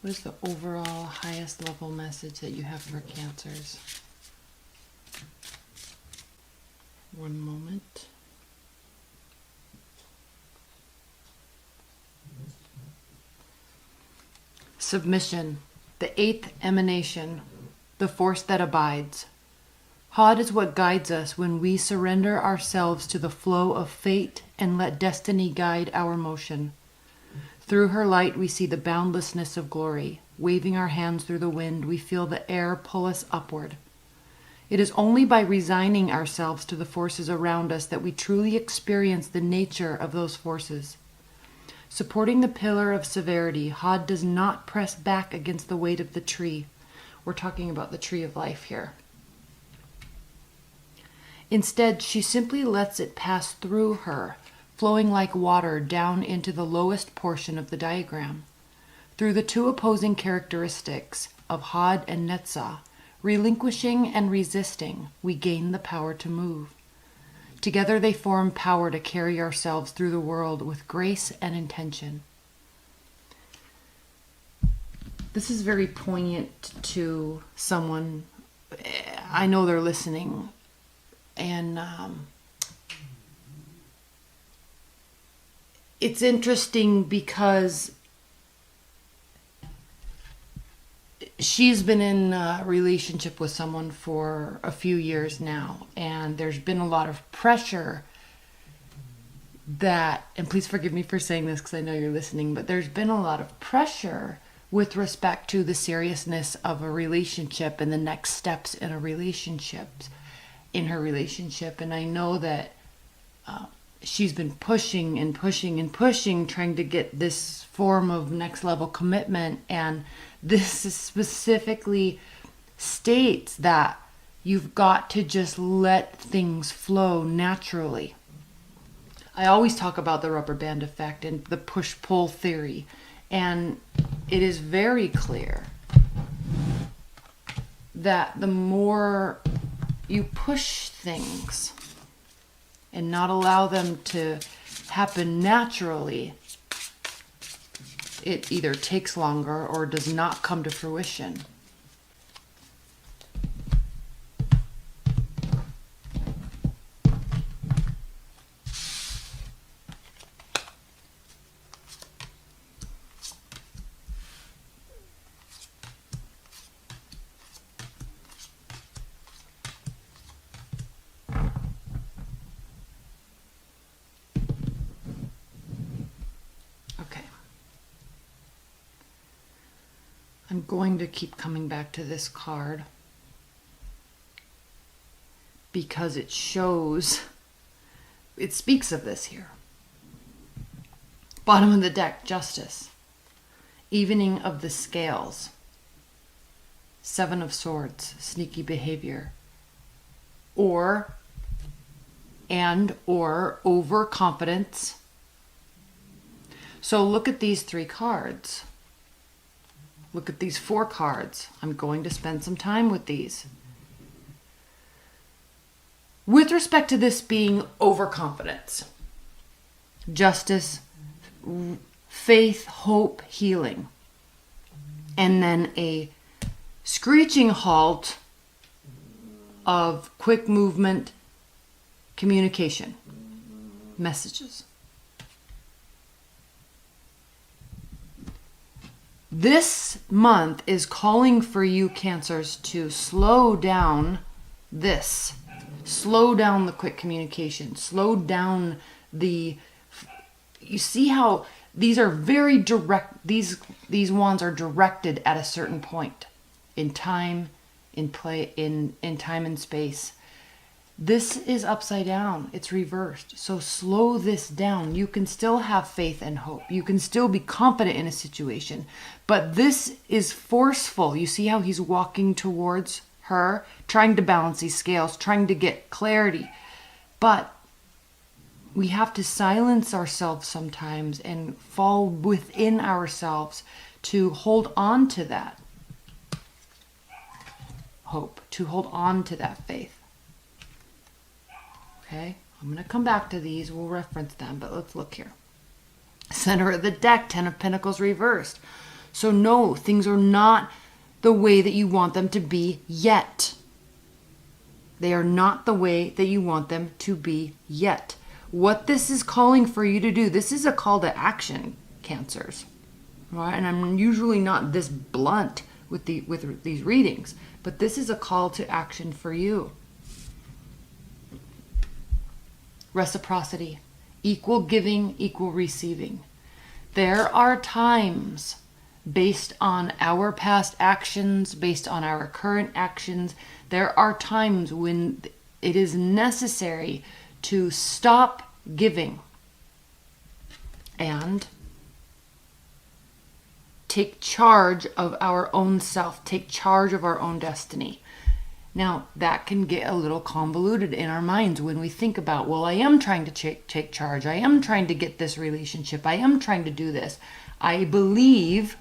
What is the overall highest level message that you have for Cancers? One moment. Submission, the eighth emanation, the force that abides. Hod is what guides us when we surrender ourselves to the flow of fate and let destiny guide our motion. Through her light we see the boundlessness of glory. Waving our hands through the wind, we feel the air pull us upward. It is only by resigning ourselves to the forces around us that we truly experience the nature of those forces. Supporting the pillar of severity, Hod does not press back against the weight of the tree. We're talking about the tree of life here. Instead, she simply lets it pass through her, flowing like water down into the lowest portion of the diagram. Through the two opposing characteristics of Hod and Netzah, relinquishing and resisting, we gain the power to move. Together they form power to carry ourselves through the world with grace and intention. This is very poignant to someone. I know they're listening. And it's interesting because she's been in a relationship with someone for a few years now, and there's been a lot of pressure that, and please forgive me for saying this because I know you're listening, but there's been a lot of pressure with respect to the seriousness of a relationship and the next steps in a relationship, and I know that she's been pushing and pushing and pushing, trying to get this form of next level commitment, and this specifically states that you've got to just let things flow naturally. I always talk about the rubber band effect and the push-pull theory, and it is very clear that the more you push things and not allow them to happen naturally, it either takes longer or does not come to fruition. I'm going to keep coming back to this card because it shows, it speaks of this here. Bottom of the deck, Justice. Evening of the Scales. Seven of Swords, sneaky behavior. Or overconfidence. So look at these three cards. Look at these four cards. I'm going to spend some time with these. With respect to this being overconfidence, justice, faith, hope, healing, and then a screeching halt of quick movement, communication, messages. This month is calling for you, Cancers, to slow down this. Slow down the quick communication. Slow down the... You see how these are very direct. These wands are directed at a certain point in time, in play, in time and space. This is upside down. It's reversed. So slow this down. You can still have faith and hope. You can still be confident in a situation. But this is forceful. You see how he's walking towards her, trying to balance these scales, trying to get clarity. But we have to silence ourselves sometimes and fall within ourselves to hold on to that hope, to hold on to that faith. Okay, I'm going to come back to these. We'll reference them, but let's look here. Center of the deck, Ten of Pentacles reversed. So no, things are not the way that you want them to be yet. They are not the way that you want them to be yet. What this is calling for you to do, this is a call to action, Cancers. Right? And I'm usually not this blunt with these readings, but this is a call to action for you. Reciprocity, equal giving, equal receiving. There are times, based on our past actions, based on our current actions, there are times when it is necessary to stop giving and take charge of our own self, take charge of our own destiny. Now, that can get a little convoluted in our minds when we think about, well, I am trying to take charge. I am trying to get this relationship. I am trying to do this. I believe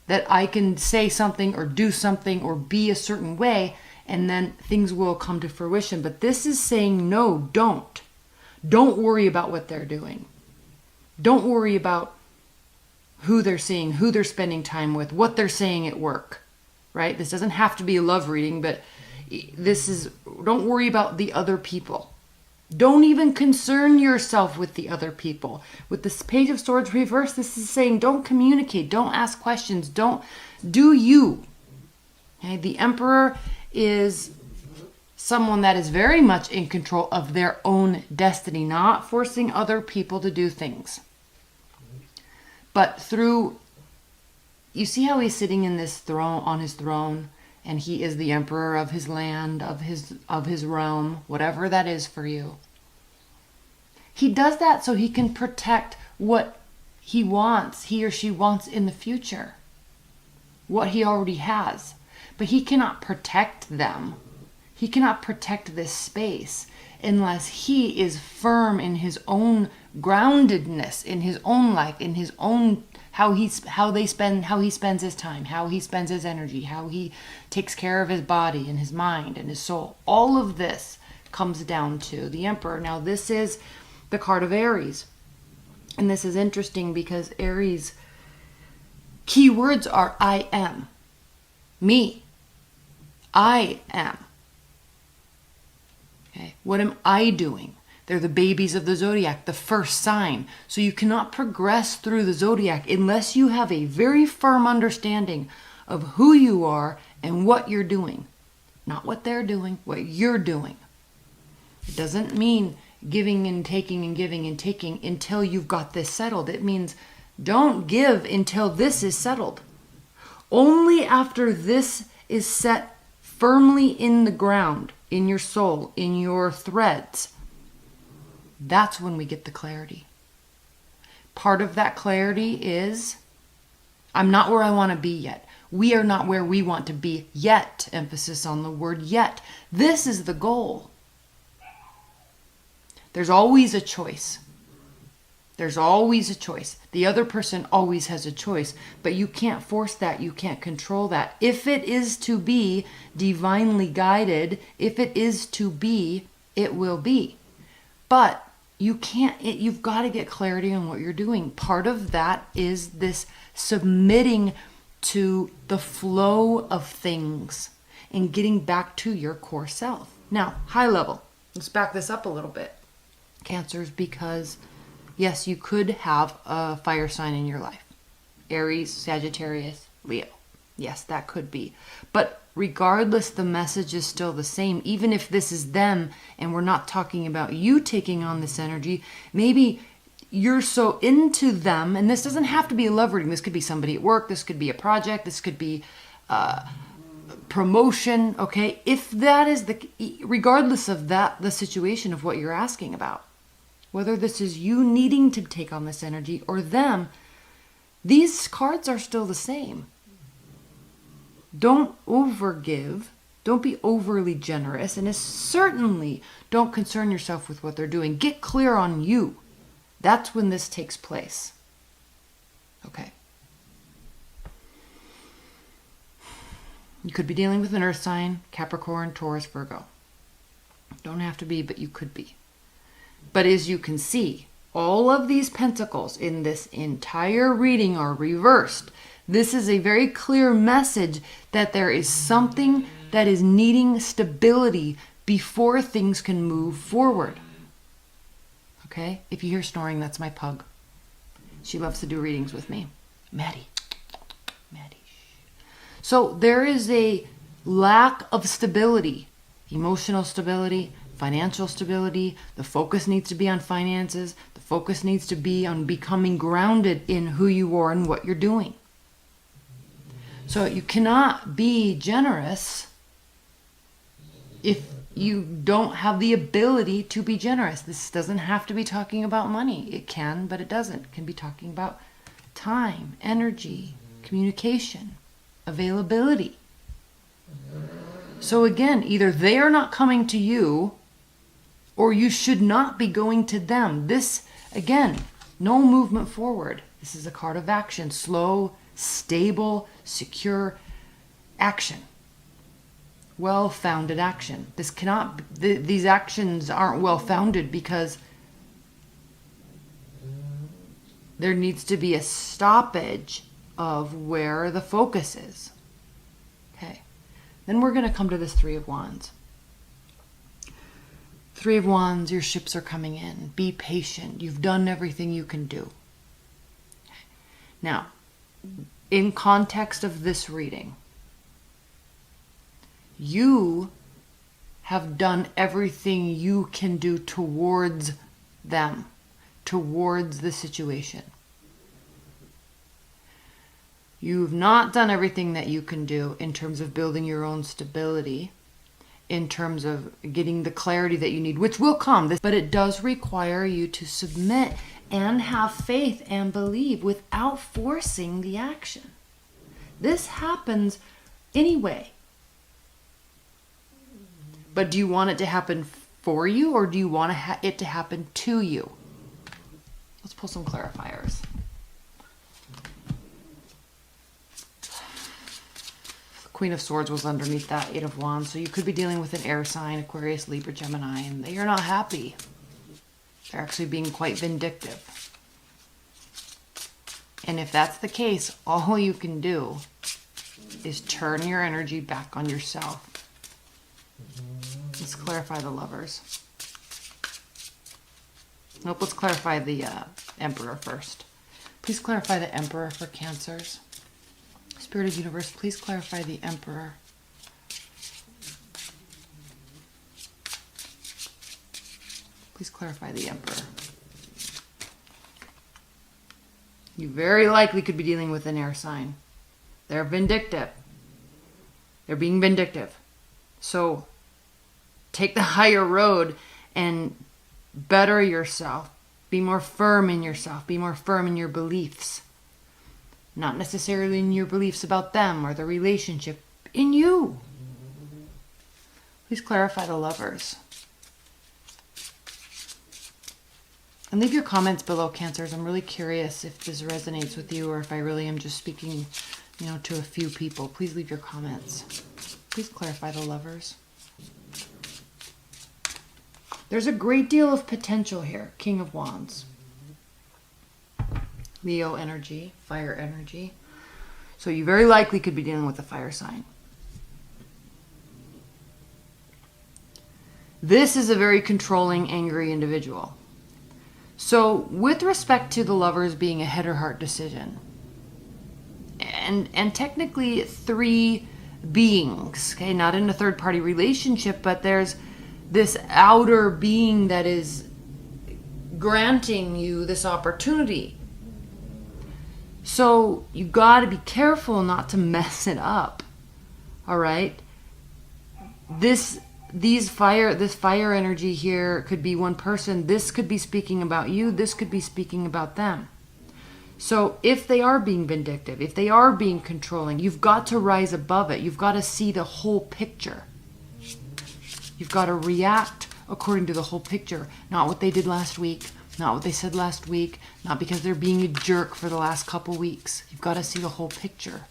that I can say something or do something or be a certain way, and then things will come to fruition. But this is saying, no, don't. Don't worry about what they're doing. Don't worry about who they're seeing, who they're spending time with, what they're saying at work, right? This doesn't have to be a love reading, but this is, don't worry about the other people. Don't even concern yourself with the other people. With this Page of Swords reverse, this is saying don't communicate, don't ask questions, don't do you. Okay? The Emperor is someone that is very much in control of their own destiny, not forcing other people to do things. But through, you see how he's sitting in this throne, on his throne, and he is the emperor of his land, of his realm, whatever that is for you. He does that so he can protect what he wants, he or she wants in the future, what he already has. But he cannot protect them. He cannot protect this space unless he is firm in his own groundedness, in his own life, in his own how he spends his time, how he spends his energy, how he takes care of his body and his mind and his soul. All of this comes down to the Emperor. Now, this is the card of Aries. And this is interesting because Aries keywords are I am, me, I am. Okay, what am I doing? They're the babies of the zodiac, the first sign. So you cannot progress through the zodiac unless you have a very firm understanding of who you are and what you're doing. Not what they're doing, what you're doing. It doesn't mean giving and taking and giving and taking until you've got this settled. It means don't give until this is settled. Only after this is set firmly in the ground, in your soul, in your threads, that's when we get the clarity. Part of that clarity is, I'm not where I want to be yet. We are not where we want to be yet. Emphasis on the word yet. This is the goal. There's always a choice. There's always a choice. The other person always has a choice, but you can't force that. You can't control that. If it is to be divinely guided, if it is to be, it will be. But you can't, you've got to get clarity on what you're doing. Part of that is this submitting to the flow of things and getting back to your core self. Now, high level, let's back this up a little bit, Cancers, because yes, you could have a fire sign in your life. Aries, Sagittarius, Leo. Yes, that could be. But regardless, the message is still the same. Even if this is them and we're not talking about you taking on this energy, maybe you're so into them, and this doesn't have to be a love reading. This could be somebody at work. This could be a project. This could be promotion. Okay. If that is regardless of that, the situation of what you're asking about, whether this is you needing to take on this energy or them, these cards are still the same. Don't overgive. Don't be overly generous. And certainly don't concern yourself with what they're doing. Get clear on you. That's when this takes place. Okay. You could be dealing with an earth sign, Capricorn, Taurus, Virgo. Don't have to be, but you could be. But as you can see, all of these pentacles in this entire reading are reversed. This is a very clear message that there is something that is needing stability before things can move forward. Okay? If you hear snoring, that's my pug. She loves to do readings with me. Maddie. Maddie. So there is a lack of stability, emotional stability, financial stability. The focus needs to be on finances. The focus needs to be on becoming grounded in who you are and what you're doing. So you cannot be generous if you don't have the ability to be generous. This doesn't have to be talking about money. It can, but it doesn't. It can be talking about time, energy, communication, availability. So again, either they are not coming to you or you should not be going to them. This, again, no movement forward. This is a card of action. Slow, stable, secure action. Well-founded action. This cannot, these actions aren't well-founded because there needs to be a stoppage of where the focus is. Okay. Then we're going to come to this Three of Wands. Three of Wands, your ships are coming in. Be patient. You've done everything you can do. Now, in context of this reading, you have done everything you can do towards them, towards the situation. You've not done everything that you can do in terms of building your own stability, in terms of getting the clarity that you need, which will come, but it does require you to submit and have faith and believe without forcing the action. This happens anyway. But do you want it to happen for you, or do you want it to happen to you? Let's pull some clarifiers. Queen of Swords was underneath that Eight of Wands. So you could be dealing with an air sign, Aquarius, Libra, Gemini, and they are not happy. They're actually being quite vindictive. And if that's the case, all you can do is turn your energy back on yourself. Let's clarify the Lovers. Nope, let's clarify the Emperor first. Please clarify the Emperor for Cancers. Spirit of Universe, please clarify the Emperor. Please clarify the Emperor. You very likely could be dealing with an air sign. They're vindictive. They're being vindictive. So take the higher road and better yourself. Be more firm in yourself. Be more firm in your beliefs. Not necessarily in your beliefs about them or the relationship. In you. Please clarify the Lovers. And leave your comments below, Cancers. I'm really curious if this resonates with you or if I really am just speaking, to a few people. Please leave your comments. Please clarify the Lovers. There's a great deal of potential here. King of Wands. Leo energy, fire energy. So you very likely could be dealing with a fire sign. This is a very controlling, angry individual. So with respect to the Lovers being a head or heart decision, and technically three beings, okay, not in a third party relationship, but there's this outer being that is granting you this opportunity. So you got to be careful not to mess it up. All right? This fire energy here could be one person. This could be speaking about you. This could be speaking about them. So if they are being vindictive, if they are being controlling, you've got to rise above it. You've got to see the whole picture. You've got to react according to the whole picture, not what they did last week, not what they said last week, not because they're being a jerk for the last couple weeks. You've got to see the whole picture.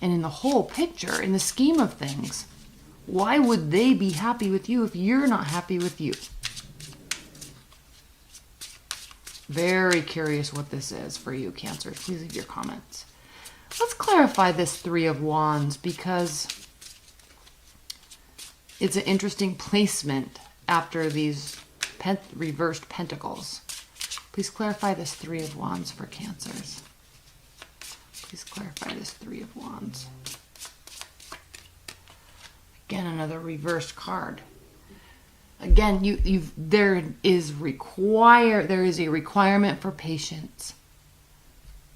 And in the whole picture, in the scheme of things, why would they be happy with you if you're not happy with you? Very curious what this is for you, Cancers. Please leave your comments. Let's clarify this Three of Wands because it's an interesting placement after these reversed pentacles. Please clarify this Three of Wands for Cancers. Please clarify this Three of Wands. Again, another reversed card. Again, there is a requirement for patience.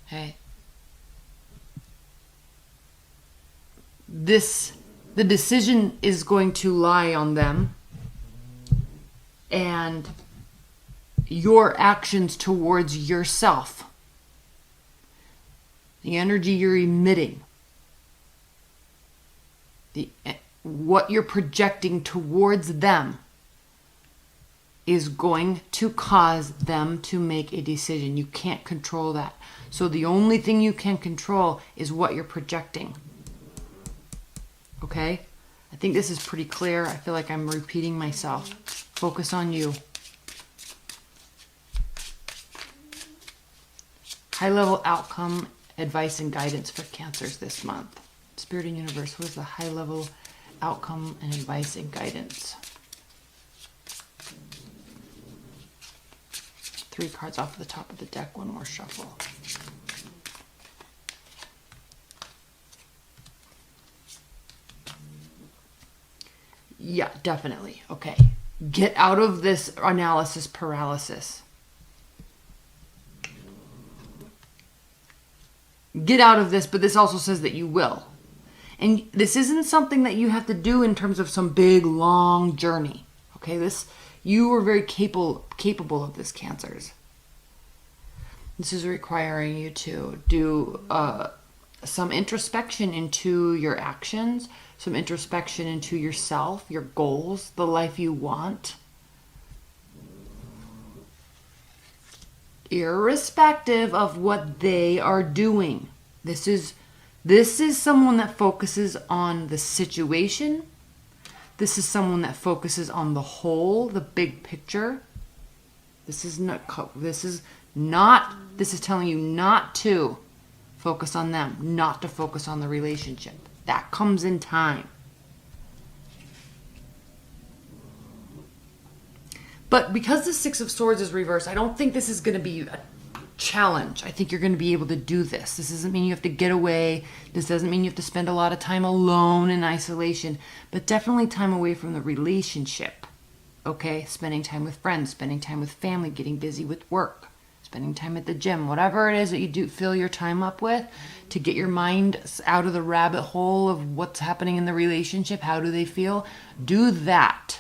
Okay. The decision is going to lie on them, and your actions towards yourself, the energy you're emitting, what you're projecting towards them is going to cause them to make a decision. You can't control that. So the only thing you can control is what you're projecting. Okay? I think this is pretty clear. I feel like I'm repeating myself. Focus on you. High-level outcome, advice, and guidance for Cancers this month. Spirit and Universe, what is the high-level outcome and advice and guidance? 3 cards off of the top of the deck. One more shuffle. Yeah, definitely. Okay. Get out of this analysis paralysis. Get out of this, but this also says that you will. And this isn't something that you have to do in terms of some big, long journey. Okay, you are very capable of this, Cancers. This is requiring you to do some introspection into your actions, some introspection into yourself, your goals, the life you want. Irrespective of what they are doing. This is someone that focuses on the situation. This is someone that focuses on the whole, the big picture. This is telling you not to focus on them, not to focus on the relationship. That comes in time. But because the Six of Swords is reversed, I don't think this is going to be a challenge. I think you're going to be able to do this. This doesn't mean you have to get away. This doesn't mean you have to spend a lot of time alone in isolation, but definitely time away from the relationship. Okay? Spending time with friends, spending time with family, getting busy with work, spending time at the gym, whatever it is that you do fill your time up with to get your mind out of the rabbit hole of what's happening in the relationship. How do they feel? Do that.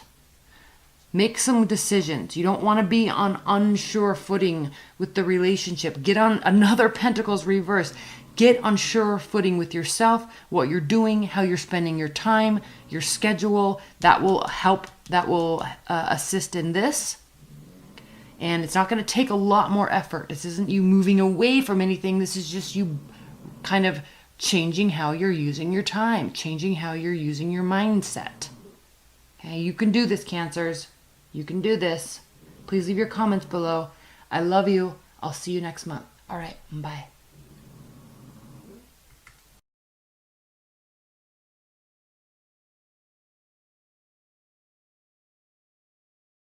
Make some decisions. You don't want to be on unsure footing with the relationship. Get on another Pentacles reverse. Get on sure footing with yourself, what you're doing, how you're spending your time, your schedule. That will help. That will assist in this. And it's not going to take a lot more effort. This isn't you moving away from anything. This is just you kind of changing how you're using your time, changing how you're using your mindset. Okay, you can do this, Cancers. You can do this. Please leave your comments below. I love you. I'll see you next month. All right, bye.